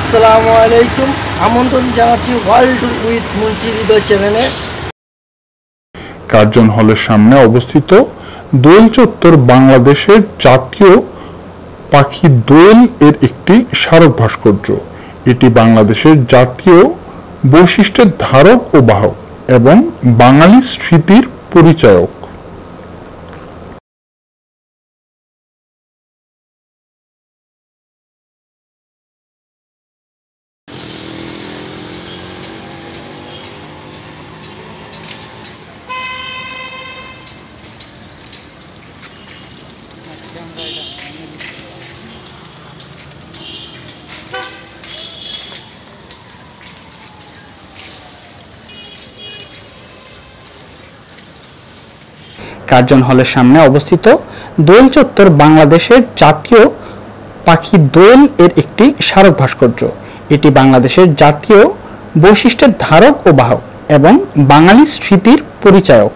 আসসালামু আলাইকুম। আমন্ত্রণ জানাচ্ছি ওয়ার্ল্ড উইথ মুন্সি হৃদয় চ্যানেলে। কার্জন হলের সামনে অবস্থিত দোয়েল চত্বর বাংলাদেশের জাতীয় পাখি দোয়েল এর একটি স্মারক ভাস্কর্য। এটি বাংলাদেশের জাতীয় বৈশিষ্ট্যের ধারক ও বাহক এবং বাঙালি স্মৃতির পরিচায়ক। কার্জন হলের সামনে অবস্থিত দোয়েল চত্বর বাংলাদেশের জাতীয় পাখি দোয়েল এর একটি স্মারক ভাস্কর্য। এটি বাংলাদেশের জাতীয় বৈশিষ্ট্যের ধারক ও বাহক এবং বাঙালি স্মৃতির পরিচায়ক।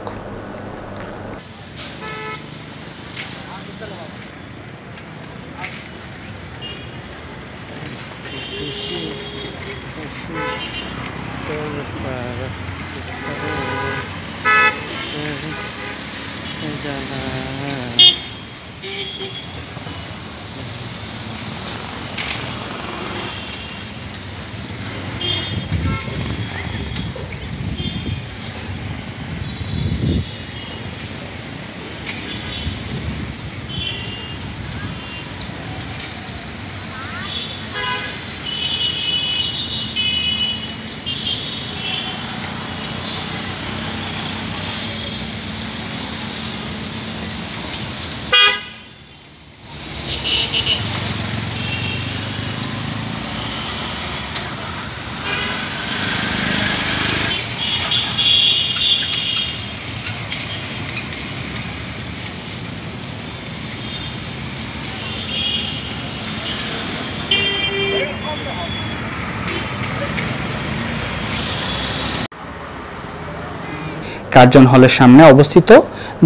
কার্জন হলের সামনে অবস্থিত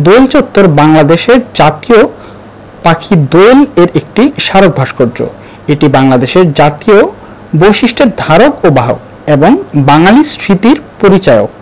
দোয়েল চত্বর বাংলাদেশের জাতীয় পাখি দোয়েল এর একটি স্মারক ভাস্কর্য। এটি বাংলাদেশের জাতীয় বৈশিষ্ট্যের ধারক ও বাহক এবং বাঙালি স্মৃতির পরিচায়ক।